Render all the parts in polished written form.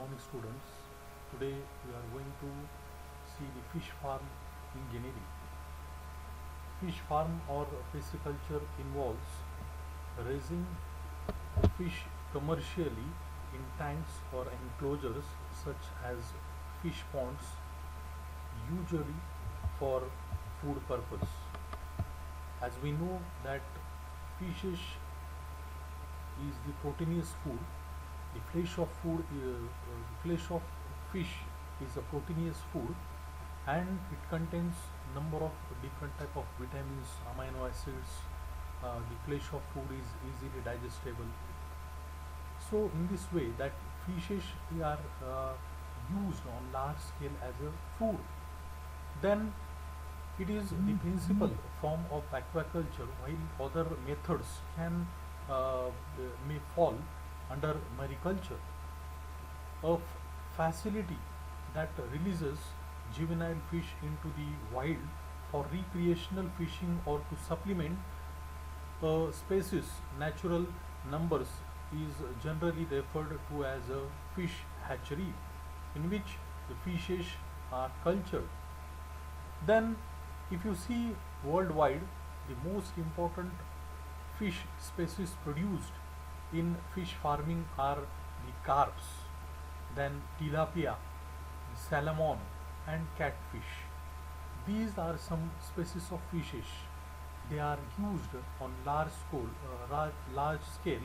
morning students. Today we are going to see the fish farm engineering. Fish farm or pisciculture involves raising fish commercially in tanks or enclosures such as fish ponds, usually for food purpose. As we know that fishes is the proteinous food. The flesh of fish is a proteinous food, and it contains number of different type of vitamins, amino acids. The flesh of food is easily digestible. So in this way, that fishes are used on large scale as a food. Then it is the principal form of aquaculture, while other methods can may fall under mariculture. A facility that releases juvenile fish into the wild for recreational fishing or to supplement a species natural numbers is generally referred to as a fish hatchery, in which the fishes are cultured. Then, if you see worldwide, the most important fish species produced in fish farming are the carps, then tilapia, salmon, and catfish. These are some species of fishes. They are used on large scale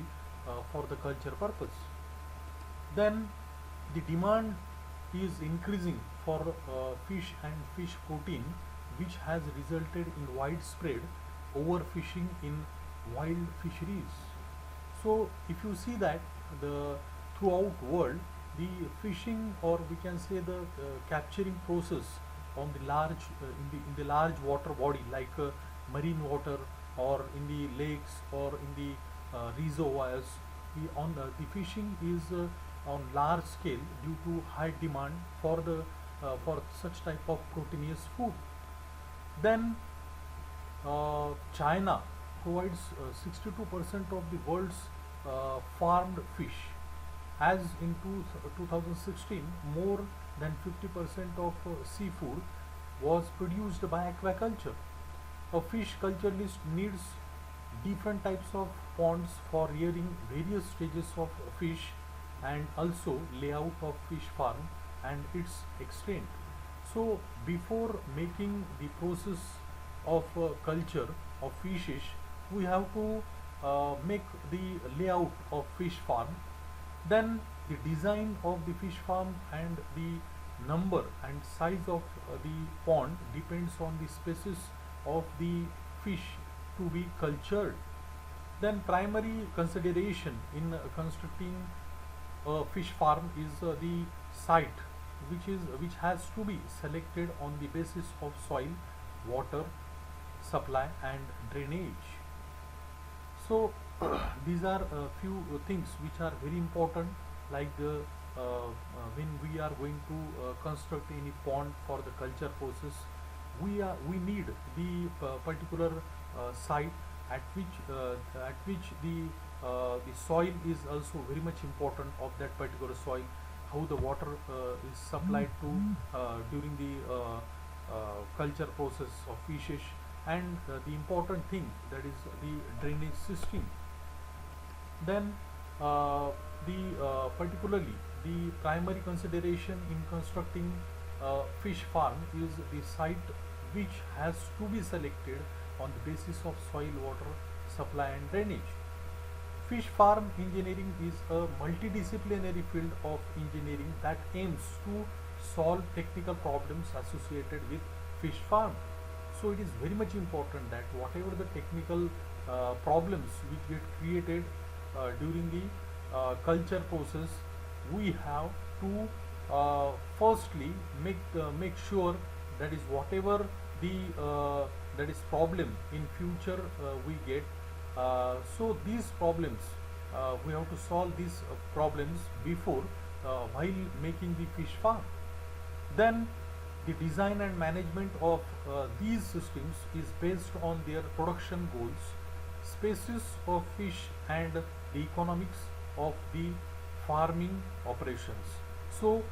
for the culture purpose. Then the demand is increasing for fish and fish protein, which has resulted in widespread overfishing in wild fisheries. So if you see that the throughout world, the fishing, or we can say the capturing process on the large in the large water body like marine water, or in the lakes, or in the reservoirs, the fishing is on large scale due to high demand for such type of proteinous food. Then China provides 62% of the world's farmed fish. As in 2016, more than 50% of seafood was produced by aquaculture. A fish culture list needs different types of ponds for rearing various stages of fish, and also layout of fish farm and its extent. So before making the process of culture of fishes, we have to make the layout of fish farm. Then the design of the fish farm and the number and size of the pond depends on the species of the fish to be cultured. Then primary consideration in constructing a fish farm is the site, which has to be selected on the basis of soil, water supply, and drainage. So these are a few things which are very important, like when we are going to construct any pond for the culture process, we need the particular site at which the soil is also very much important of that particular soil, how the water is supplied to during the culture process of fishes, and the important thing, that is the drainage system. Then particularly the primary consideration in constructing fish farm is the site, which has to be selected on the basis of soil, water supply, and drainage. Fish farm engineering is a multidisciplinary field of engineering that aims to solve technical problems associated with fish farm. So it is very much important that whatever the technical problems which get created during the culture process, we have to firstly make sure that is whatever the that is problem in future we get. So these problems, we have to solve these problems before while making the fish farm. Then the design and management of these systems is based on their production goals, species of fish, and the economics of the farming operations. So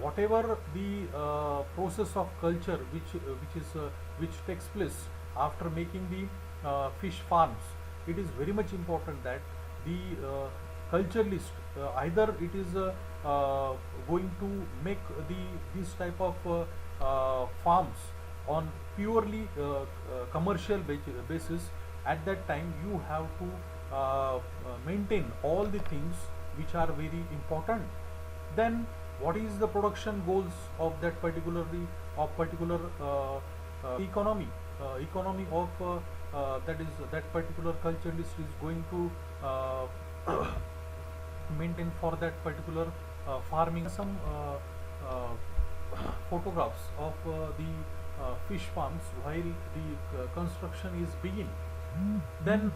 whatever the process of culture which takes place after making the fish farms, it is very much important that the culturalist, either it is going to make the this type of farms on purely commercial basis. At that time you have to maintain all the things which are very important. Then what is the production goals of that particular economy of that particular culturalist is going to uh, maintain for that particular farming. Some photographs of the fish farms while the construction is begin. Then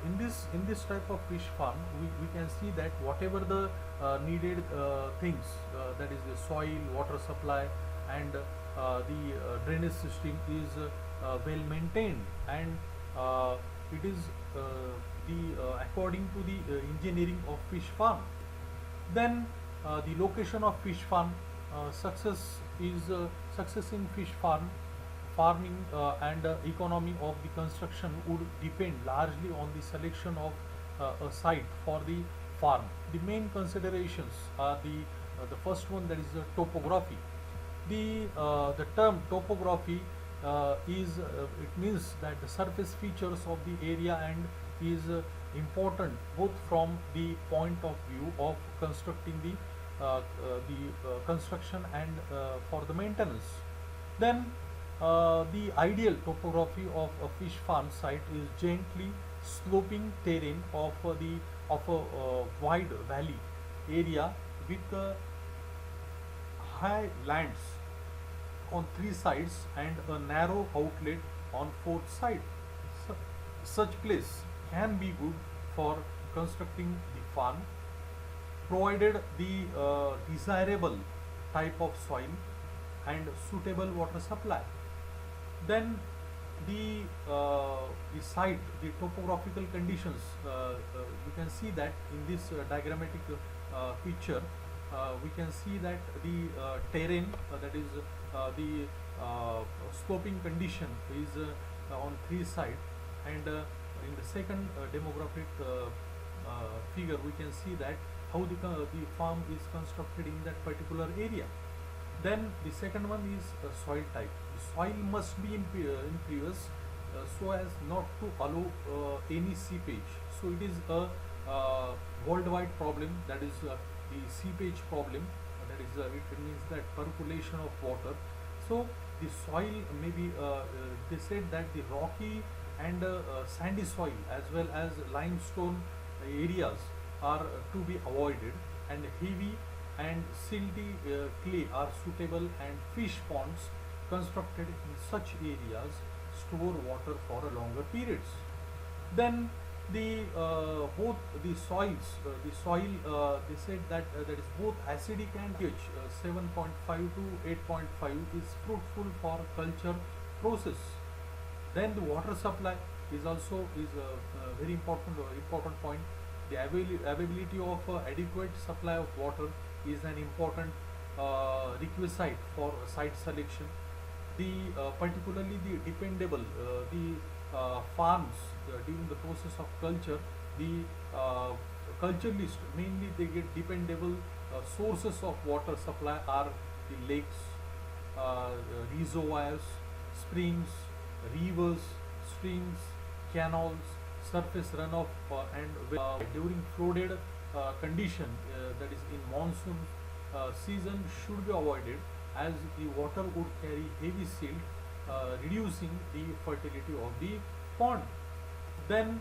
in this type of fish farm, we can see that whatever the needed things, that is the soil, water supply, and the drainage system is well maintained, and it is the according to the engineering of fish farm. Then the location of fish farm, success in fish farming and economy of the construction would depend largely on the selection of a site for the farm. The main considerations are the first one, that is the topography. The term topography it means that the surface features of the area and is important both from the point of view of constructing the construction and for the maintenance. Then the ideal topography of a fish farm site is gently sloping terrain of a wide valley area with high lands on three sides and a narrow outlet on fourth side. Su- Such place can be good for constructing the farm, provided the desirable type of soil and suitable water supply. Then the site, the topographical conditions, you can see that in this diagrammatic picture, we can see that the terrain, that is the sloping condition is on three sides, and in the second demographic figure we can see that how the farm is constructed in that particular area. Then the second one is soil type. The soil must be impervious so as not to allow any seepage. So it is a worldwide problem, that is the seepage problem. That is it means that percolation of water. So the soil may be they said that the rocky and sandy soil as well as limestone areas are to be avoided, and heavy and silty clay are suitable, and fish ponds constructed in such areas store water for a longer periods. Then the both the soil they said that that is both acidic and pH 7.5 to 8.5 is fruitful for culture process. Then the water supply is also is a very important point. The availability of adequate supply of water is an important requisite for site selection. The particularly the dependable the farms during the process of culture, the culturalist mainly they get dependable sources of water supply are the lakes, reservoirs, springs, rivers, streams, canals, surface runoff, and during flooded condition, that is in monsoon season, should be avoided, as the water would carry heavy silt, reducing the fertility of the pond. Then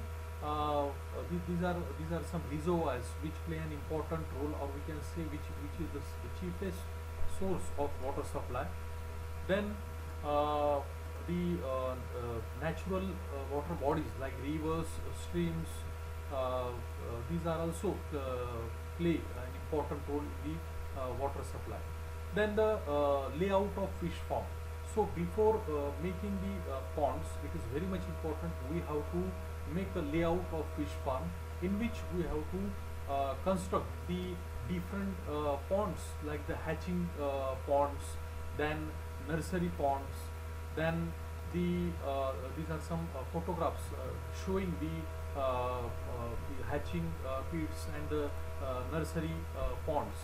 these are some reservoirs which play an important role, or we can say which is the cheapest source of water supply. Then the natural water bodies like rivers, streams, these are also play an important role in the water supply. Then the layout of fish farm. So before making the ponds, it is very much important we have to make a layout of fish farm, in which we have to construct the different ponds like the hatching ponds, then nursery ponds, then these are some photographs showing the hatching pits and the nursery ponds.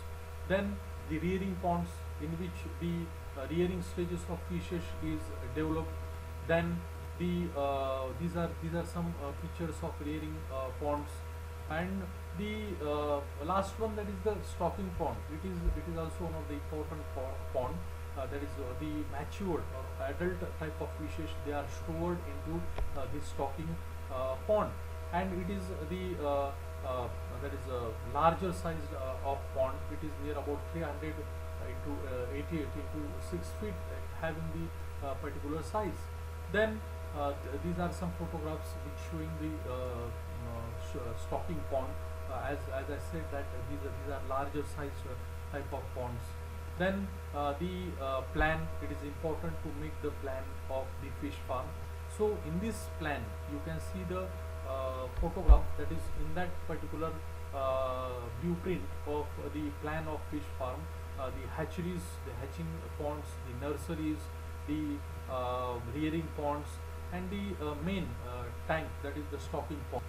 Then the rearing ponds in which the rearing stages of fishes is developed. Then these are some pictures of rearing ponds, and the last one, that is the stocking pond. It is also one of the important pond. That is the matured or adult type of fishes. They are stored into this stocking pond, and it is the that is a larger size of pond. It is near about 300 into 88 into 6 feet, having the particular size. Then these are some photographs which showing the stocking pond. As I said that these are larger size type of ponds. Then the plan, it is important to make the plan of the fish farm. So in this plan you can see the photograph, that is in that particular blueprint of the plan of fish farm. The hatcheries, the hatching ponds, the nurseries, the rearing ponds, and the main tank, that is the stocking pond.